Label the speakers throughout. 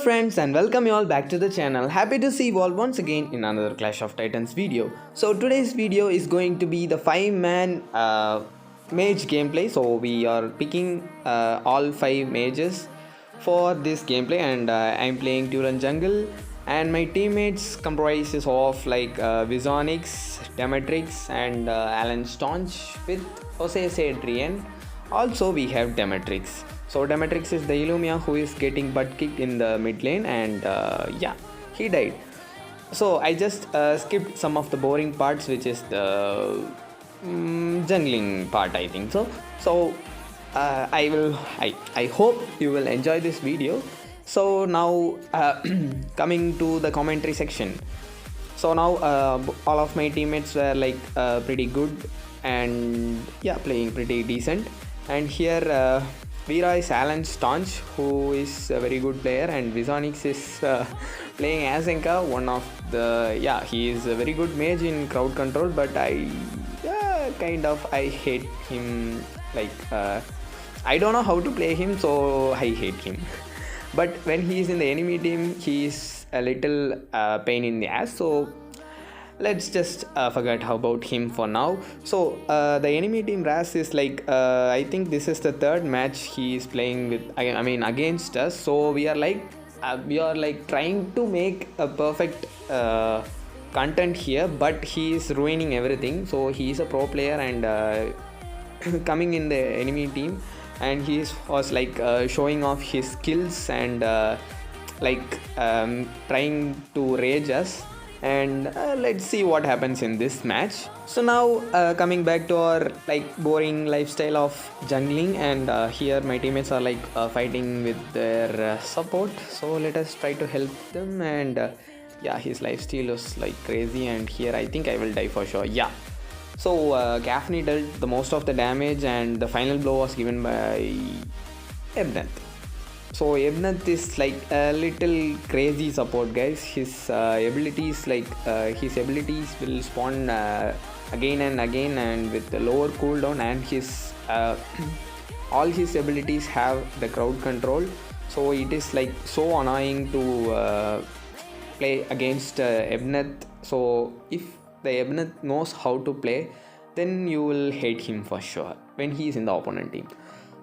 Speaker 1: friends and welcome you all back to the channel. Happy to see you all once again in another Clash of Titans video. So today's video is going to be the 5-man mage gameplay. So we are picking all 5 mages for this gameplay, and I'm playing Tulen jungle, and my teammates comprises of like Seronix, Demetrix and Alan Staunch with Jose Adrian. Also we have Demetrix. So Demetrix is the Illumia who is getting butt kicked in the mid lane, and yeah, he died. So I just skipped some of the boring parts, which is the jungling part, I think so. So I hope you will enjoy this video. So now coming to the commentary section. So now all of my teammates were like pretty good and yeah, playing pretty decent. And here Vera is Alan Staunch, who is a very good player, and Seronix is playing Asenka, one of the, yeah, he is a very good mage in crowd control, but I hate him, like I don't know how to play him, so I hate him. But when he is in the enemy team, he is a little pain in the ass, so let's just forget about him for now. So the enemy team Ras is like I think this is the third match he is playing with, I mean against us. So we are like trying to make a perfect content here, but he is ruining everything. So he is a pro player and coming in the enemy team, and he was like showing off his skills and trying to rage us. And let's see what happens in this match. So now coming back to our like boring lifestyle of jungling, and here my teammates are like fighting with their support, so let us try to help them. And yeah, his lifesteal is like crazy, and here I think I will die for sure. Yeah, so Gaffney dealt the most of the damage, and the final blow was given by Ebnath. So Ebnath is like a little crazy support, guys. His abilities will spawn again and again, and with the lower cooldown, and his all his abilities have the crowd control. So it is like so annoying to play against Ebnath. So if the Ebnath knows how to play, then you will hate him for sure when he is in the opponent team.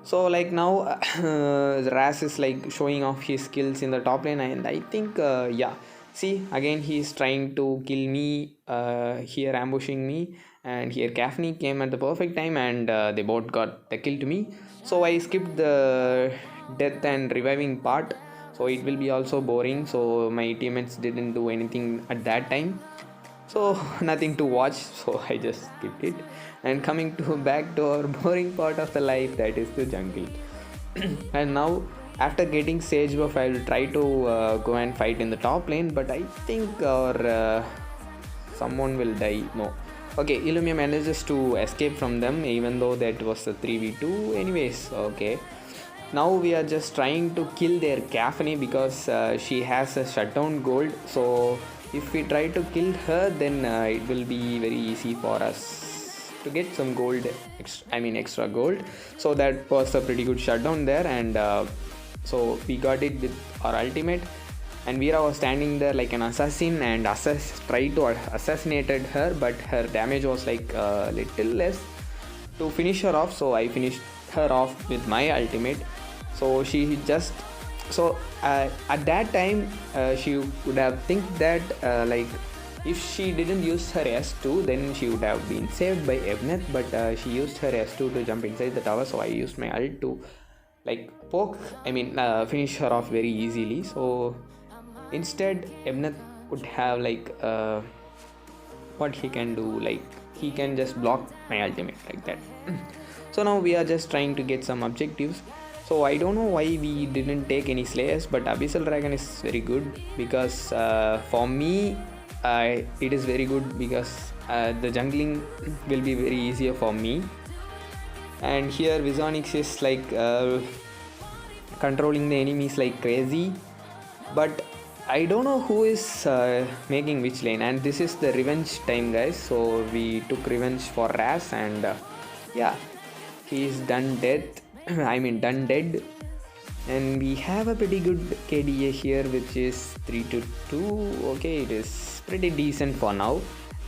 Speaker 1: So like now Ras is like showing off his skills in the top lane, and I think yeah, see again he is trying to kill me, here ambushing me, and here Gaffney came at the perfect time, and they both got the kill to me. So I skipped the death and reviving part, so it will be also boring. So my teammates didn't do anything at that time, so nothing to watch, so I just skipped it. And coming to back to our boring part of the life, that is the jungle. And now after getting sage buff, I will try to go and fight in the top lane, but I think our someone will die. No, okay, Illumia manages to escape from them, even though that was a 3v2 anyways. Okay, now we are just trying to kill their Gaffney because she has a shutdown gold. So if we try to kill her, then it will be very easy for us to get some gold, extra gold. So that was a pretty good shutdown there, and so we got it with our ultimate, and Vera was standing there like an assassin, and tried to assassinated her, but her damage was like a little less to finish her off. So I finished her off with my ultimate. So she just, so at that time she would have think that like if she didn't use her S2, then she would have been saved by Ebnath, but she used her S2 to jump inside the tower. So I used my ult to like finish her off very easily. So instead Ebnath would have like what he can do, like he can just block my ultimate like that. So now we are just trying to get some objectives. So I don't know why we didn't take any slayers, but Abyssal Dragon is very good because for me it is very good because the jungling will be very easier for me. And here Seronix is like controlling the enemies like crazy, but I don't know who is making which lane. And this is the revenge time, guys. So we took revenge for Ras, and yeah, he is done dead. and we have a pretty good KDA here, which is 3 to 2. Okay, it is pretty decent for now,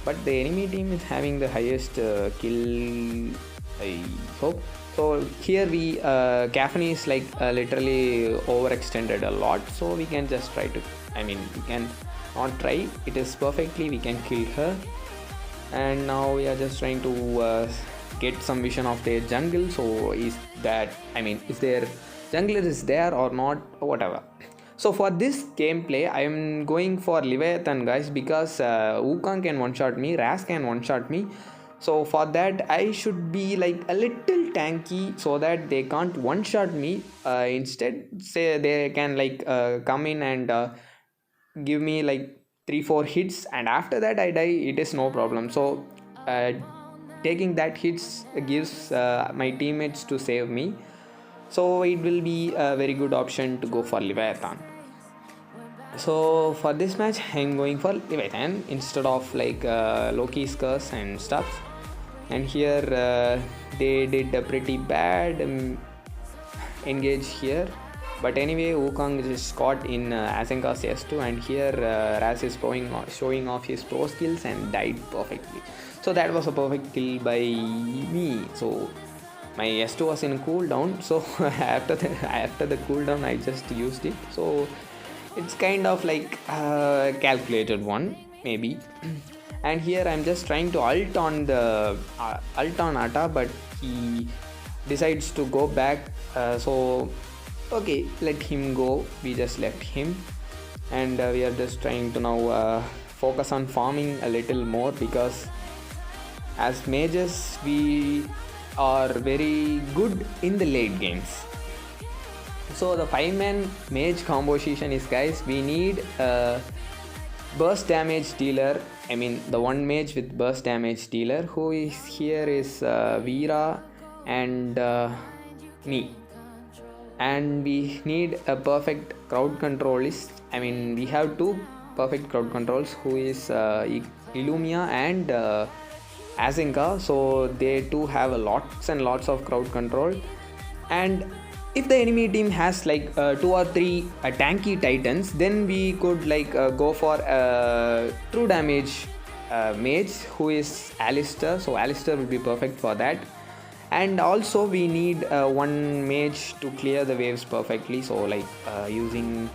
Speaker 1: but the enemy team is having the highest kill, I hope. So here we Caffeine is like literally overextended a lot, so we can just try to, we can not try, it is perfectly, we can kill her. And now we are just trying to get some vision of their jungle. So is their jungler is there or not, or whatever. So for this gameplay I am going for Leviathan, guys, because Wukong can one shot me, Raz can one shot me. So for that I should be like a little tanky so that they can't one shot me. Instead, say they can like come in and give me like 3-4 hits, and after that I die, it is no problem. So taking that hits gives my teammates to save me, so it will be a very good option to go for Leviathan. So for this match I'm going for Leviathan instead of like Loki's curse and stuff. And here they did a pretty bad engage here, but anyway Wukong is caught in Asenka's S2, and here Raz is showing off his pro skills and died perfectly. So that was a perfect kill by me. So my S2 was in cooldown, so after the cooldown I just used it. So it's kind of like a calculated one maybe. And here I'm just trying to ult on Atta, but he decides to go back. So okay, let him go. We just left him, and we are just trying to now focus on farming a little more, because as mages we are very good in the late games. So the 5-man mage composition is, guys, we need a burst damage dealer. The one mage with burst damage dealer, who is here is Veera and me. And we need a perfect crowd controlist. We have 2 perfect crowd controls, who is Illumia and Asenka. So they too have lots and lots of crowd control. And if the enemy team has like 2 or 3 tanky titans, then we could like go for a true damage mage, who is Alistair. So Alistair will be perfect for that. And also we need one mage to clear the waves perfectly, so like using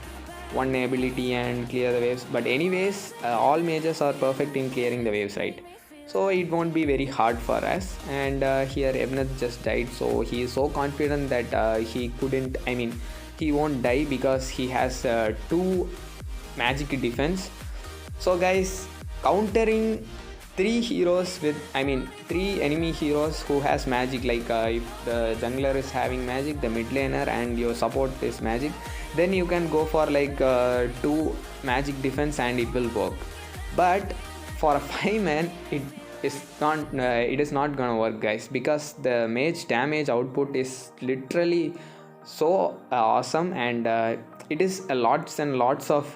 Speaker 1: one ability and clear the waves. But anyways, all mages are perfect in clearing the waves, right? So it won't be very hard for us. And here Ebnath just died, so he is so confident that he won't die because he has 2 magic defense. So guys, countering 3 heroes with 3 enemy heroes who has magic, like if the jungler is having magic, the mid laner and your support is magic, then you can go for like 2 magic defense and it will work. But for a 5-man it is not gonna work, guys, because the mage damage output is literally so awesome, and it is a lots and lots of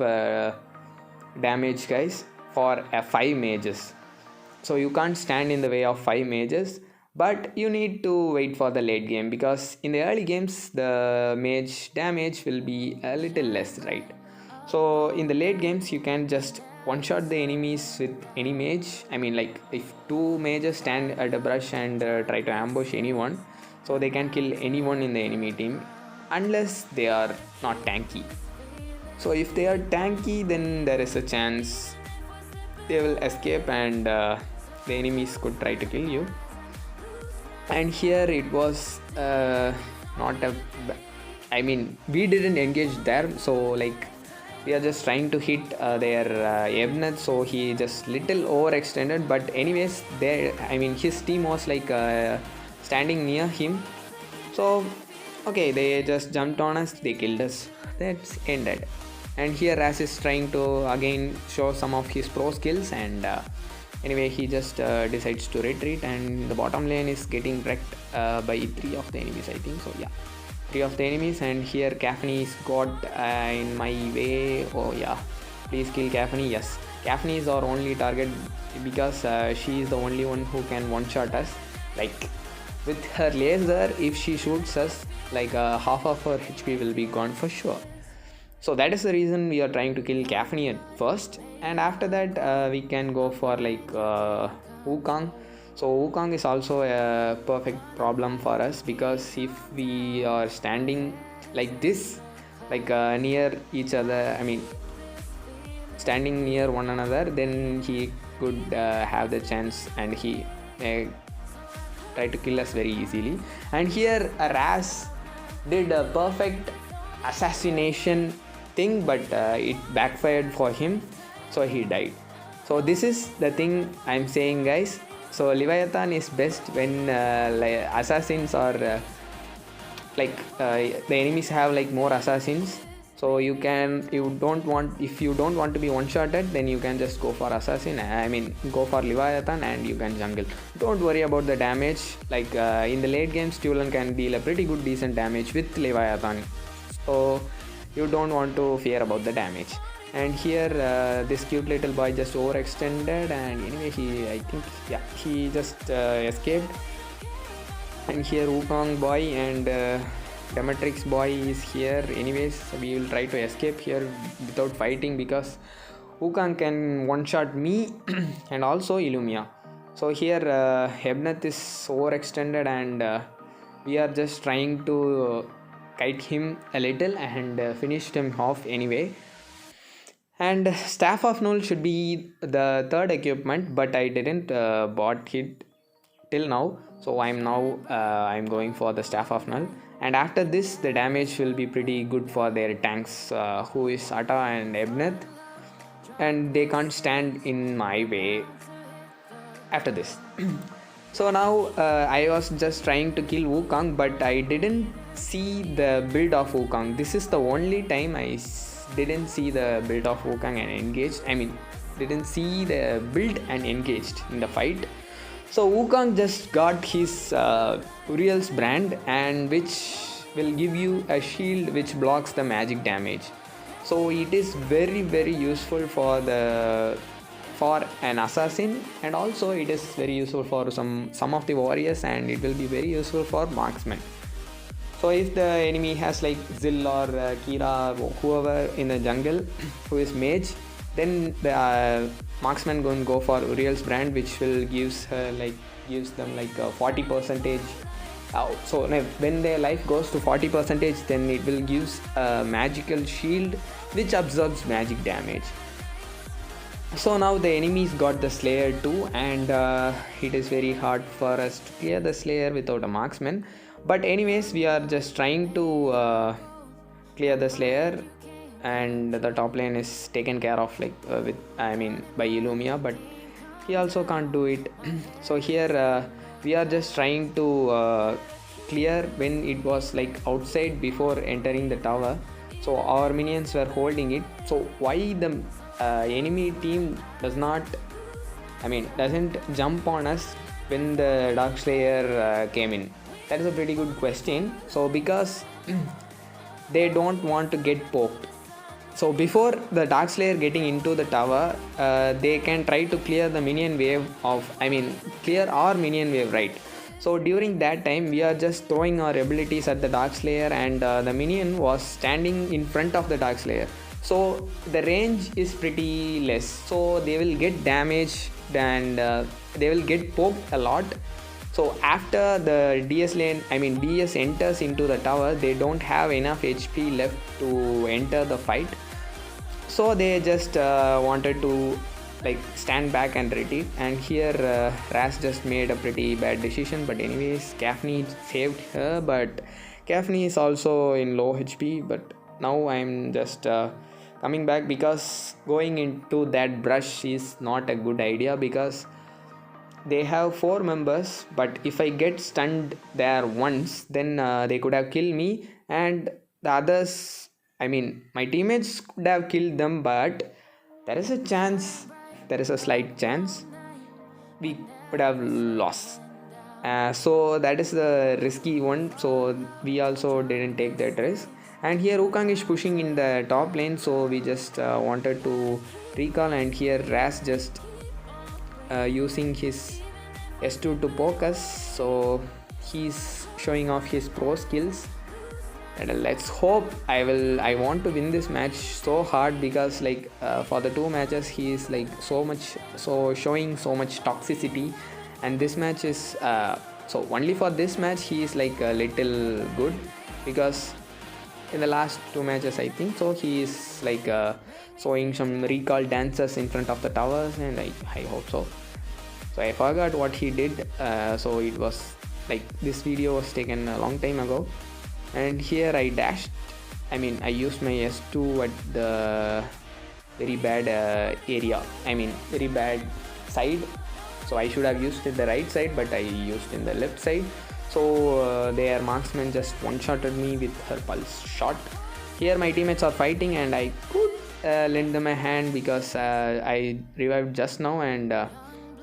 Speaker 1: damage, guys, for 5 mages. So you can't stand in the way of 5 mages, but you need to wait for the late game, because in the early games the mage damage will be a little less, right? So in the late games you can just one shot the enemies with any mage. Like if 2 mages stand at a brush and try to ambush anyone, so they can kill anyone in the enemy team, unless they are not tanky. So if they are tanky, then there is a chance they will escape and the enemies could try to kill you. And here it was not a we didn't engage there, so like we are just trying to hit their Ebnath, so he just little overextended. But anyways, his team was like standing near him, so okay, they just jumped on us, they killed us, that's ended. And here Raz is trying to again show some of his pro skills, and anyway he just decides to retreat, and the bottom lane is getting wrecked by 3 of the enemies, I think. So yeah, 3 of the enemies. And here Caffeine is got in my way. Oh yeah, please kill Caffeine. Yes, Caffeine is our only target, because she is the only one who can one shot us. Like with her laser, if she shoots us, like half of her HP will be gone for sure. So that is the reason we are trying to kill Caffney at first, and after that we can go for like Wukong. So Wukong is also a perfect problem for us, because if we are standing like this, like near each other, I mean standing near one another, then he could have the chance, and he try to kill us very easily. And here Raz did a perfect assassination thing, but it backfired for him, so he died. So this is the thing I'm saying, guys. So Leviathan is best when like assassins are the enemies have like more assassins. So if you don't want to be one-shotted, then you can just go for assassin, I mean go for Leviathan, and you can jungle. Don't worry about the damage, like in the late games Tulen can deal a pretty good decent damage with Leviathan, so you don't want to fear about the damage. And here this cute little boy just overextended, and anyway he just escaped. And here Wukong boy and Demetrix boy is here. Anyways, we will try to escape here without fighting, because Wukong can one-shot me and also Illumia. So here Hebneth is overextended, and we are just trying to kite him a little and finished him off anyway. And Staff of Null should be the third equipment, but I didn't bought it till now, so I'm going for the Staff of Null. And after this, the damage will be pretty good for their tanks, who is Atta and Ebneth, and they can't stand in my way after this. So now I was just trying to kill Wukong, but I didn't see the build of Wukong. This is the only time I didn't see the build of Wukong and engaged. I mean, didn't see the build and engaged in the fight. So Wukong just got his Uriel's brand, and which will give you a shield which blocks the magic damage. So it is very very useful for an assassin, and also it is very useful for some of the warriors, and it will be very useful for marksmen. So if the enemy has like Zill or Kira or whoever in the jungle who is Mage, then the marksman going to go for Uriel's brand, which will gives them like 40%. So when their life goes to 40%, then it will gives a magical shield which absorbs magic damage. So now the enemies got the Slayer too, and it is very hard for us to clear the Slayer without a marksman. But anyways, we are just trying to clear the Slayer, and the top lane is taken care of by Illumia, but he also can't do it. So here we are just trying to clear when it was like outside before entering the tower. So our minions were holding it. So why the enemy team doesn't jump on us when the Dark Slayer came in? That is a pretty good question. So because they don't want to get poked. So before the Dark Slayer getting into the tower, they can try to clear the minion wave clear our minion wave, right? So during that time, we are just throwing our abilities at the Dark Slayer, and the minion was standing in front of the Dark Slayer. So the range is pretty less. So they will get damaged, and they will get poked a lot. So after the DS enters into the tower, they don't have enough HP left to enter the fight. So they just wanted to stand back and retreat. And here Raz just made a pretty bad decision. But anyways, Caffney saved her. But Caffney is also in low HP. But now I'm just coming back, because going into that brush is not a good idea, because they have 4 members, but if I get stunned there once, then they could have killed me, and the others, my teammates could have killed them, but there is a slight chance we could have lost. So that is the risky one, so we also didn't take that risk. And here Wukong is pushing in the top lane, so we just wanted to recall, and here Raz just using his S2 to poke us. So he's showing off his pro skills. And let's hope I want to win this match so hard, because like for the two matches he is like showing so much toxicity, and this match is so only for this match he is like a little good, because in the last two matches I think so he is like showing some recall dances in front of the towers, and I hope so. So I forgot what he did, so it was like this video was taken a long time ago. And here I dashed, I used my S2 at the very bad area, very bad side. So I should have used it the right side, but I used in the left side. So their marksman just one-shotted me with her pulse shot. Here my teammates are fighting, and I could lend them a hand because I revived just now, and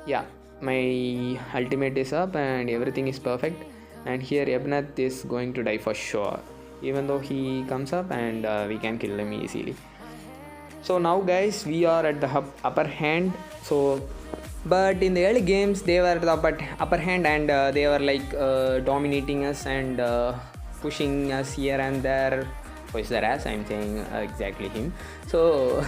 Speaker 1: yeah, my ultimate is up and everything is perfect. And here Ebnath is going to die for sure, even though he comes up, and we can kill him easily. So now guys, we are at the upper hand. So but in the early games they were at the upper hand, and they were like dominating us and pushing us here and there. Who is the Raz? I'm saying exactly him. So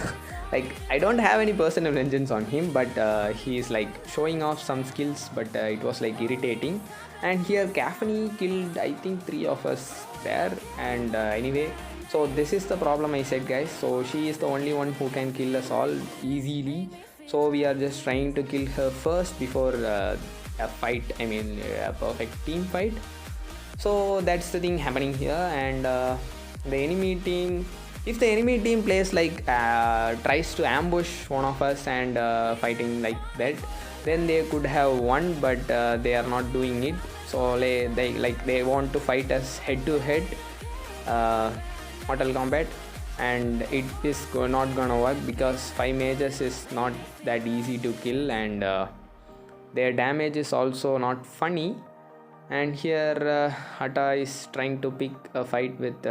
Speaker 1: like I don't have any personal vengeance on him, but he is like showing off some skills, but it was like irritating. And here Caffney killed I think 3 of us there, and anyway, so this is the problem I said guys. So she is the only one who can kill us all easily, so we are just trying to kill her first before a fight, a perfect team fight. So that's the thing happening here. And the enemy team, if the enemy team plays like tries to ambush one of us and fighting like that, then they could have won, but they are not doing it. So they want to fight us head to head, Mortal Kombat, and it is not gonna work, because 5 mages is not that easy to kill, and their damage is also not funny. And here Hata is trying to pick a fight with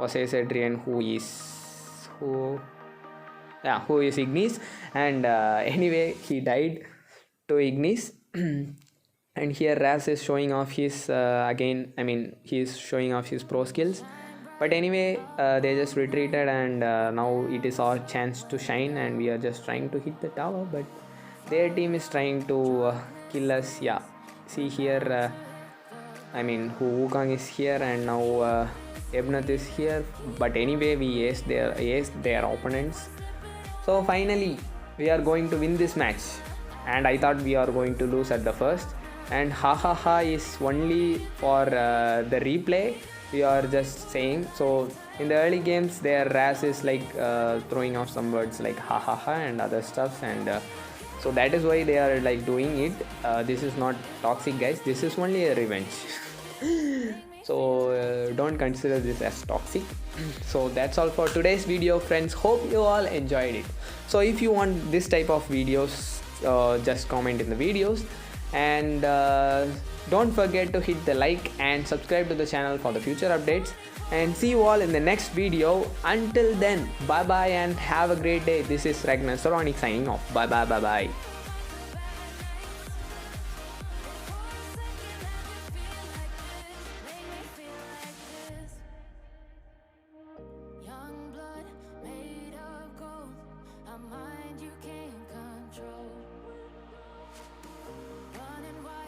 Speaker 1: Osiris Adrian, who is Ignis, and anyway he died to Ignis. And here Raz is showing off his he is showing off his pro skills, but anyway they just retreated, and now it is our chance to shine, and we are just trying to hit the tower, but their team is trying to kill us. Yeah, see here Wukong is here, and now Ebnath is here, but anyway we aced their opponents. So finally we are going to win this match, and I thought we are going to lose at the first, and ha is only for the replay we are just saying. So in the early games their Raz is like throwing out some words like ha and other stuff, and so that is why they are like doing it. This is not toxic guys, this is only a revenge. So don't consider this as toxic. So that's all for today's video friends, hope you all enjoyed it. So if you want this type of videos, just comment in the videos, and don't forget to hit the like and subscribe to the channel for the future updates, and see you all in the next video. Until then, bye bye and have a great day. This is Seronix signing off. Bye bye.
Speaker 2: Young blood made of gold. I might